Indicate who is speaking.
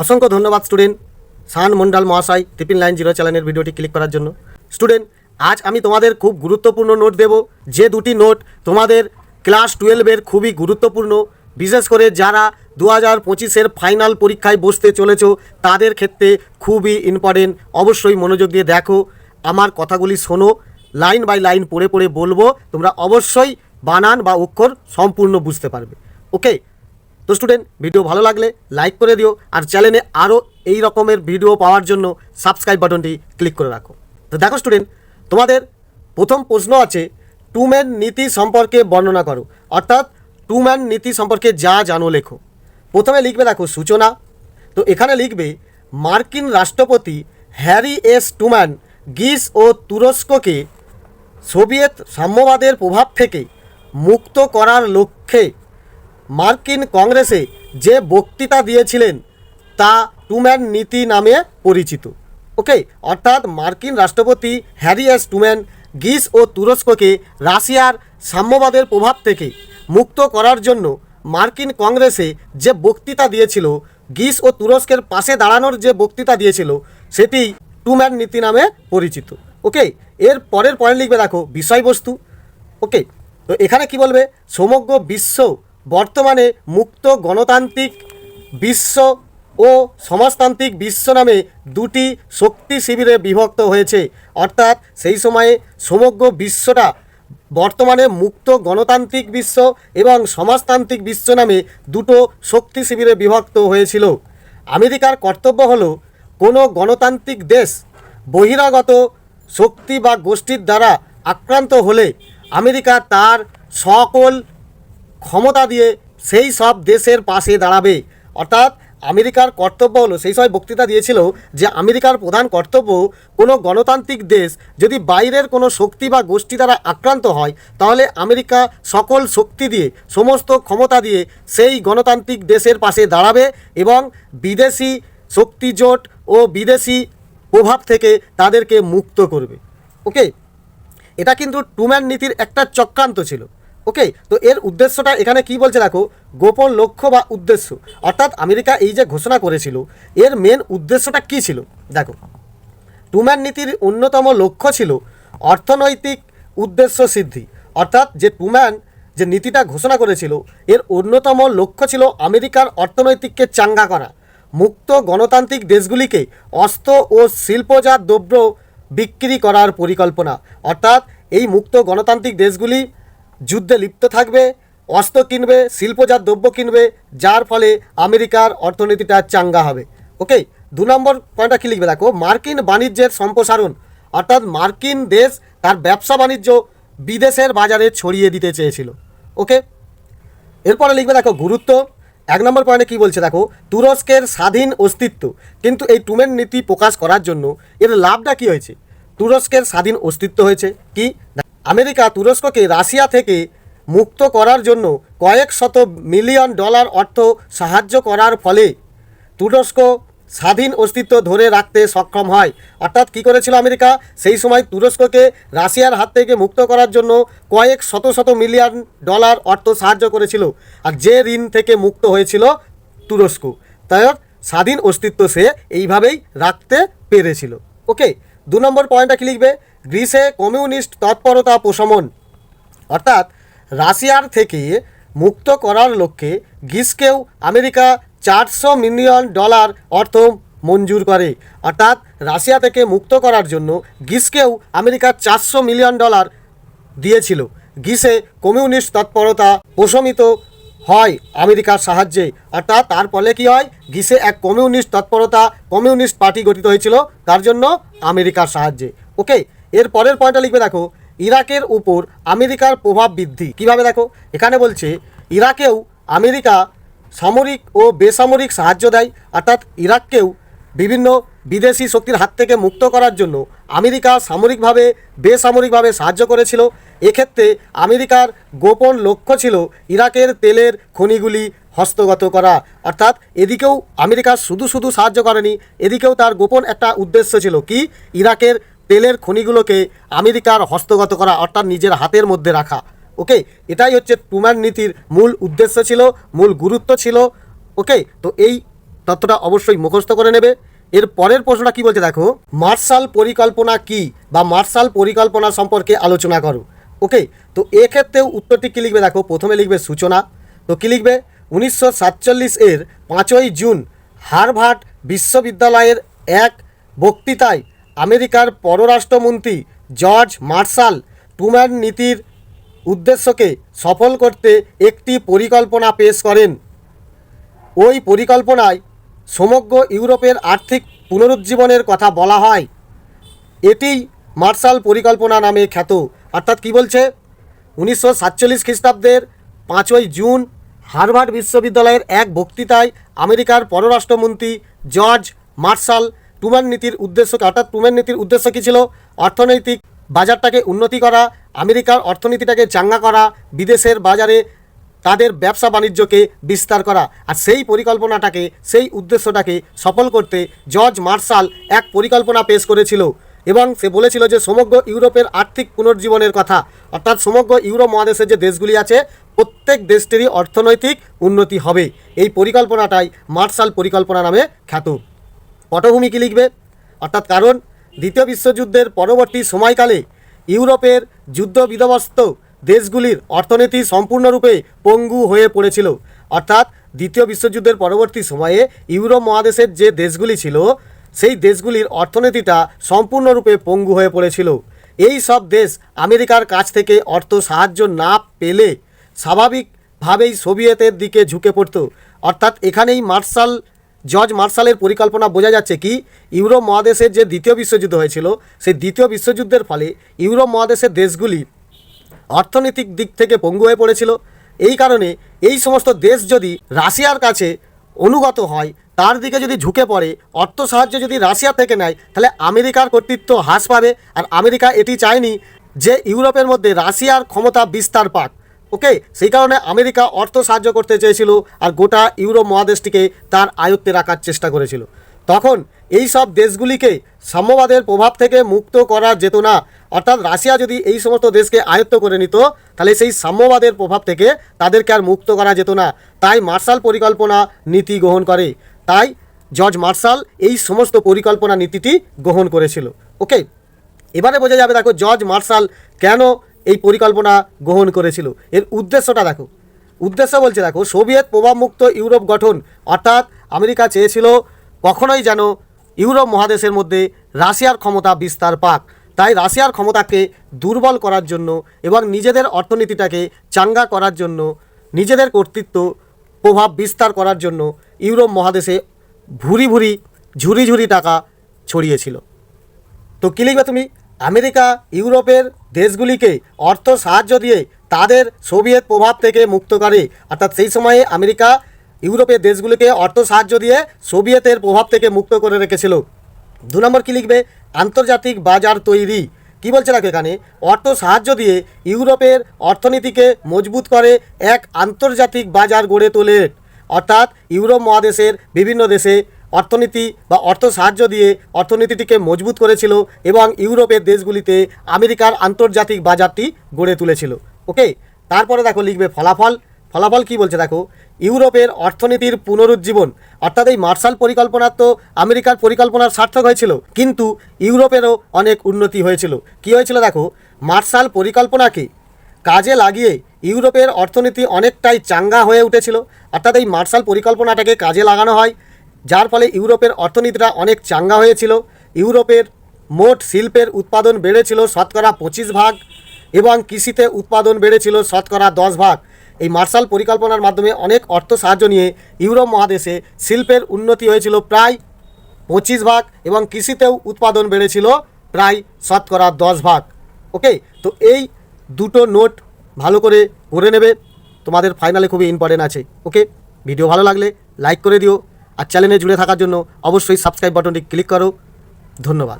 Speaker 1: অসংখ্য ধন্যবাদ স্টুডেন্ট শান মন্ডল মহাশয় 990 চ্যানেলের ভিডিওটি ক্লিক করার জন্য। স্টুডেন্ট, আজ আমি তোমাদের খুব গুরুত্বপূর্ণ নোট দেব, যে দুটি নোট তোমাদের ক্লাস 12-এর খুবই গুরুত্বপূর্ণ, বিশেষ করে যারা 2025-এর ফাইনাল পরীক্ষায় বসতে চলেছ তাদের ক্ষেত্রে খুবই ইম্পর্টেন্ট। অবশ্যই মনোযোগ দিয়ে দেখো, আমার কথাগুলি শোনো, লাইন বাই লাইন পড়ে পড়ে বলবো, তোমরা অবশ্যই বানান বা অক্ষর সম্পূর্ণ বুঝতে পারবে। ওকে, তো স্টুডেন্ট, ভিডিও ভালো লাগলে লাইক করে দিও, আর চ্যানেলে আরও এই রকমের ভিডিও পাওয়ার জন্য সাবস্ক্রাইব বাটনটি ক্লিক করে রাখো। তো দেখো স্টুডেন্ট, তোমাদের প্রথম প্রশ্ন আছে ট্রুম্যান নীতি সম্পর্কে বর্ণনা করো, অর্থাৎ ট্রুম্যান নীতি সম্পর্কে যা জানো লেখো। প্রথমে লিখবে দেখো সূচনা। তো এখানে লিখবে মার্কিন রাষ্ট্রপতি হ্যারি এস ট্রুম্যান গ্রিস ও তুরস্ককে সোভিয়েত সাম্যবাদের প্রভাব থেকে মুক্ত করার লক্ষ্যে মার্কিন কংগ্রেসে যে বক্তৃতা দিয়েছিলেন তা ট্রুম্যান নীতি নামে পরিচিত। ওকে, অর্থাৎ মার্কিন রাষ্ট্রপতি হ্যারি এস ট্রুম্যান গ্রিস ও তুরস্ককে রাশিয়ার সাম্যবাদের প্রভাব থেকে মুক্ত করার জন্য মার্কিন কংগ্রেসে যে বক্তৃতা দিয়েছিল, গ্রিস ও তুরস্কের পাশে দাঁড়ানোর যে বক্তৃতা দিয়েছিল, সেটি ট্রুম্যান নীতি নামে পরিচিত। ওকে, এর পরের পয়েন্ট লিখবে দেখো বিষয়বস্তু। ওকে, তো এখানে কি বলবে, সমগ্র বিশ্ব বর্তমানে মুক্ত গণতান্ত্রিক বিশ্ব ও সমাজতান্ত্রিক বিশ্ব নামে দুটি শক্তি শিবিরে বিভক্ত হয়েছে। অর্থাৎ সেই সময়ে সমগ্র বিশ্বটা বর্তমানে মুক্ত গণতান্ত্রিক বিশ্ব এবং সমাজতান্ত্রিক বিশ্ব নামে দুটো শক্তি শিবিরে বিভক্ত হয়েছিল। আমেরিকার কর্তব্য হলো কোনো গণতান্ত্রিক দেশ বহিরাগত শক্তি বা গোষ্ঠীর দ্বারা আক্রান্ত হলে আমেরিকা তার সকল ক্ষমতা দিয়ে সেই সব দেশের পাশে দাঁড়াবে। অর্থাৎ আমেরিকার কর্তব্য হলো, সেই সময় বক্তৃতা দিয়েছিল যে আমেরিকার প্রধান কর্তব্য কোনো গণতান্ত্রিক দেশ যদি বাইরের কোনো শক্তি বা গোষ্ঠী দ্বারা আক্রান্ত হয়, তাহলে আমেরিকা সকল শক্তি দিয়ে, সমস্ত ক্ষমতা দিয়ে সেই গণতান্ত্রিক দেশের পাশে দাঁড়াবে এবং বিদেশি শক্তি জোট ও বিদেশি প্রভাব থেকে তাদেরকে মুক্ত করবে। ওকে, এটা কিন্তু ট্রুম্যান নীতির একটা চক্রান্ত ছিল। ওকে, তো এর উদ্দেশ্যটা এখানে কি বলছে দেখো, গোপন লক্ষ্য বা উদ্দেশ্য, অর্থাৎ আমেরিকা এই যে ঘোষণা করেছিল এর মেন উদ্দেশ্যটা কী ছিল দেখো। ট্রুম্যান নীতির অন্যতম লক্ষ্য ছিল অর্থনৈতিক উদ্দেশ্য সিদ্ধি। অর্থাৎ যে ট্রুম্যান যে নীতিটা ঘোষণা করেছিল এর অন্যতম লক্ষ্য ছিল আমেরিকার অর্থনৈতিককে চাঙ্গা করা, মুক্ত গণতান্ত্রিক দেশগুলিকে অস্ত্র ও শিল্পজাত দ্রব্য বিক্রি করার পরিকল্পনা। অর্থাৎ এই মুক্ত গণতান্ত্রিক দেশগুলি যুদ্ধে লিপ্ত থাকবে, অস্ত্র কিনবে, শিল্পজাত দ্রব্য কিনবে, যার ফলে আমেরিকার অর্থনীতিটা চাঙ্গা হবে। ওকে, 2 নম্বর পয়েন্টটা কী লিখবে দেখো, মার্কিন বাণিজ্যের সম্প্রসারণ। অর্থাৎ মার্কিন দেশ তার ব্যবসা বাণিজ্য বিদেশের বাজারে ছড়িয়ে দিতে চেয়েছিল। ওকে, এরপরে লিখবে দেখো গুরুত্ব। 1 নম্বর পয়েন্টে কী বলছে দেখো, তুরস্কের স্বাধীন অস্তিত্ব। কিন্তু এই ট্রুম্যান নীতি প্রকাশ করার জন্য এর লাভটা কী হয়েছে, তুরস্কের স্বাধীন অস্তিত্ব হয়েছে। কি, আমেরিকা তুরস্ককে রাশিয়া থেকে মুক্ত করার জন্য কয়েক শত মিলিয়ন ডলার অর্থ সাহায্য করার ফলে তুরস্ক স্বাধীন অস্তিত্ব ধরে রাখতে সক্ষম হয়। অর্থাৎ কী করেছিল আমেরিকা, সেই সময় তুরস্ককে রাশিয়ার হাত থেকে মুক্ত করার জন্য কয়েক শত শত মিলিয়ন ডলার অর্থ সাহায্য করেছিল, আর যে ঋণ থেকে মুক্ত হয়েছিল তুরস্ক, তাই স্বাধীন অস্তিত্ব সে এইভাবেই রাখতে পেরেছিল। ওকে, 2 নম্বর পয়েন্টটা কী লিখবে, গ্রিসে কমিউনিস্ট তৎপরতা প্রশমন। অর্থাৎ রাশিয়ার থেকে মুক্ত করার লক্ষ্যে গ্রিসকেও আমেরিকা 400 মিলিয়ন ডলার অর্থ মঞ্জুর করে। অর্থাৎ রাশিয়া থেকে মুক্ত করার জন্য গ্রিসকেও আমেরিকা 400 মিলিয়ন ডলার দিয়েছিল। গ্রিসে কমিউনিস্ট তৎপরতা প্রশমিত হয় আমেরিকার সাহায্যে। অর্থাৎ তার ফলে কী হয়, গ্রিসে এক কমিউনিস্ট তৎপরতা, কমিউনিস্ট পার্টি গঠিত হয়েছিল, তার জন্য আমেরিকার সাহায্যে। ওকে, এর পরের পয়েন্টটা লিখবে দেখো, ইরাকের উপর আমেরিকার প্রভাব বৃদ্ধি। কিভাবে দেখো, এখানে বলছে ইরাকেও আমেরিকা সামরিক ও বেসামরিক সাহায্য দেয়। অর্থাৎ ইরাককেও বিভিন্ন বিদেশি শক্তির হাত থেকে মুক্ত করার জন্য আমেরিকা সামরিকভাবে বেসামরিকভাবে সাহায্য করেছিল। এক্ষেত্রে আমেরিকার গোপন লক্ষ্য ছিল ইরাকের তেলের খনিগুলি হস্তগত করা। অর্থাৎ এদিকেও আমেরিকা শুধু শুধু সাহায্য করেনি, এদিকেও তার গোপন একটা উদ্দেশ্য ছিল কি, ইরাকের তেলের খনিগুলোকে আমেরিকার হস্তগত করা, অর্থাৎ নিজের হাতের মধ্যে রাখা। ওকে, এটাই হচ্ছে ট্রুম্যান নীতির মূল উদ্দেশ্য ছিল, মূল গুরুত্ব ছিল। ওকে, তো এই তথ্যটা অবশ্যই মুখস্থ করে নেবে। এর পরের প্রশ্নটা কি বলছে দেখো, মার্শাল পরিকল্পনা কি বা মার্শাল পরিকল্পনা সম্পর্কে আলোচনা করো। ওকে, তো এক্ষেত্রেও উত্তরটি কী লিখবে দেখো, প্রথমে লিখবে সূচনা। তো কী লিখবে, 1947 এর 5ই জুন হার্ভার্ড বিশ্ববিদ্যালয়ের এক বক্তৃতায় আমেরিকার পররাষ্ট্রমন্ত্রী জর্জ মার্শাল ট্রুম্যান নীতির উদ্দেশ্যকে সফল করতে একটি পরিকল্পনা পেশ করেন। ওই পরিকল্পনায় সমগ্র ইউরোপের আর্থিক পুনরুজ্জীবনের কথা বলা হয়। এটি মার্শাল পরিকল্পনা নামে খ্যাত। অর্থাৎ কী বলছে, 1947 খ্রিস্টাব্দের 5ই জুন হার্ভার্ড বিশ্ববিদ্যালয়ের এক বক্তৃতায় আমেরিকার পররাষ্ট্রমন্ত্রী জর্জ মার্শাল ট্রুম্যান নীতির উদ্দেশ্যকে, অর্থাৎ ট্রুম্যান নীতির উদ্দেশ্য কী ছিল, অর্থনৈতিক বাজারটাকে উন্নতি করা, আমেরিকার অর্থনীতিটাকে চাঙ্গা করা, বিদেশের বাজারে তাদের ব্যবসা বাণিজ্যকে বিস্তার করা। আর সেই পরিকল্পনাটাকে, সেই উদ্দেশ্যটাকে সফল করতে জর্জ মার্শাল এক পরিকল্পনা পেশ করেছিল এবং সে বলেছিল যে সমগ্র ইউরোপের আর্থিক পুনর্জীবনের কথা, অর্থাৎ সমগ্র ইউরোপ মহাদেশের যে দেশগুলি আছে প্রত্যেক দেশটিরই অর্থনৈতিক উন্নতি হবে। এই পরিকল্পনাটাই মার্শাল পরিকল্পনা নামে খ্যাত। পটভূমি কী লিখবে, অর্থাৎ কারণ দ্বিতীয় বিশ্বযুদ্ধের পরবর্তী সময়কালে ইউরোপের যুদ্ধ বিধ্বস্ত দেশগুলির অর্থনীতি সম্পূর্ণরূপে পঙ্গু হয়ে পড়েছিল। অর্থাৎ দ্বিতীয় বিশ্বযুদ্ধের পরবর্তী সময়ে ইউরোপ মহাদেশের যে দেশগুলি ছিল সেই দেশগুলির অর্থনীতিটা সম্পূর্ণরূপে পঙ্গু হয়ে পড়েছিল। এই সব দেশ আমেরিকার কাছ থেকে অর্থ সাহায্য না পেলে স্বাভাবিকভাবেই সোভিয়েতের দিকে ঝুঁকে পড়ত। অর্থাৎ এখানেই জর্জ মার্শালের পরিকল্পনা বোঝা যাচ্ছে কি, ইউরোপ মহাদেশের যে দ্বিতীয় বিশ্বযুদ্ধ হয়েছিল সেই দ্বিতীয় বিশ্বযুদ্ধের ফলে ইউরোপ মহাদেশের দেশগুলি অর্থনৈতিক দিক থেকে পঙ্গু হয়ে পড়েছিল। এই কারণে এই সমস্ত দেশ যদি রাশিয়ার কাছে অনুগত হয়, তার দিকে যদি ঝুঁকে পড়ে, অর্থ সাহায্য যদি রাশিয়া থেকে নেয়, তাহলে আমেরিকার কর্তৃত্ব হ্রাস পাবে। আর আমেরিকা এটি চায়নি যে ইউরোপের মধ্যে রাশিয়ার ক্ষমতা বিস্তার পাক। ওকে, সেই কারণে আমেরিকা অর্থ সাহায্য করতে চেয়েছিল আর গোটা ইউরোপ মহাদেশটিকে তার আয়ত্তে রাখার চেষ্টা করেছিল। তখন এই সব দেশগুলিকে সাম্যবাদের প্রভাব থেকে মুক্ত করা যেত না। অর্থাৎ রাশিয়া যদি এই সমস্ত দেশকে আয়ত্ত করে নিত, তাহলে সেই সাম্যবাদের প্রভাব থেকে তাদেরকে আর মুক্ত করা যেত না। তাই মার্শাল পরিকল্পনা নীতি গ্রহণ করে। তাই জর্জ মার্শাল এই সমস্ত পরিকল্পনা নীতিটি গ্রহণ করেছিল। ওকে, এবারে বোঝা যাবে দেখো জর্জ মার্শাল কেন এই পরিকল্পনা গ্রহণ করেছিল। এর উদ্দেশ্যটা দেখো, উদ্দেশ্য বলছে দেখো, সোভিয়েত প্রভাবমুক্ত ইউরোপ গঠন। অর্থাৎ আমেরিকা চেয়েছিল কখনোই যেন ইউরোপ মহাদেশের মধ্যে রাশিয়ার ক্ষমতা বিস্তার পাক। তাই রাশিয়ার ক্ষমতাকে দুর্বল করার জন্য এবং নিজেদের অর্থনীতিটাকে চাঙ্গা করার জন্য, নিজেদের কর্তৃত্ব প্রভাব বিস্তার করার জন্য ইউরোপ মহাদেশে ভুরি ভুরি ঝুরি ঝুরি টাকা ছড়িয়েছিল। তো কী লিখবে তুমি, আমেরিকা ইউরোপের দেশগুলিকে অর্থ সাহায্য দিয়ে তাদের সোভিয়েত প্রভাব থেকে মুক্ত করে। অর্থাৎ সেই সময়ে আমেরিকা ইউরোপের দেশগুলিকে অর্থ সাহায্য দিয়ে সোভিয়েতের প্রভাব থেকে মুক্ত করে রেখেছিল। 2 নম্বর কী লিখবে, আন্তর্জাতিক বাজার তৈরি। কী বলছে দেখো এখানে, অর্থ সাহায্য দিয়ে ইউরোপের অর্থনীতিকে মজবুত করে এক আন্তর্জাতিক বাজার গড়ে তোলে। অর্থাৎ ইউরোপ মহাদেশের বিভিন্ন দেশে অর্থনীতি বা অর্থ সাহায্য দিয়ে অর্থনীতিটিকে মজবুত করেছিল এবং ইউরোপের দেশগুলিতে আমেরিকার আন্তর্জাতিক বাজারটি গড়ে তুলেছিল। ওকে, তারপরে দেখো লিখবে ফলাফল। ফলাফল কি বলছে দেখো, ইউরোপের অর্থনীতির পুনরুজ্জীবন। অর্থাৎ এই মার্শাল পরিকল্পনা তো আমেরিকার পরিকল্পনার সার্থক হয়েছিল, কিন্তু ইউরোপেরও অনেক উন্নতি হয়েছিল। কি হয়েছিল দেখো, মার্শাল পরিকল্পনাকে কাজে লাগিয়ে ইউরোপের অর্থনীতি অনেকটাই চাঙ্গা হয়ে উঠেছিল। অর্থাৎ এই মার্শাল পরিকল্পনাটাকে কাজে লাগানো হয়, যার ফলে ইউরোপের অর্থনীতিটা অনেক চাঙ্গা হয়েছিল। ইউরোপের মোট শিল্পের উৎপাদন বেড়েছিল 25% এবং কৃষিতে উৎপাদন বেড়েছিল 10%। এই মার্শাল পরিকল্পনার মাধ্যমে অনেক অর্থ সাহায্য নিয়ে ইউরোপ মহাদেশে শিল্পের উন্নতি হয়েছিল প্রায় 25% এবং কৃষিতেও উৎপাদন বেড়েছিল প্রায় 10%। ওকে, তো এই দুটো নোট ভালো করে পড়ে নেবে, তোমাদের ফাইনালে খুবই ইম্পর্টেন্ট আছে। ওকে, ভিডিও ভালো লাগলে লাইক করে দিও আর চ্যানেলে জুড়ে থাকার জন্য অবশ্যই সাবস্ক্রাইব বাটনটি ক্লিক করো। ধন্যবাদ।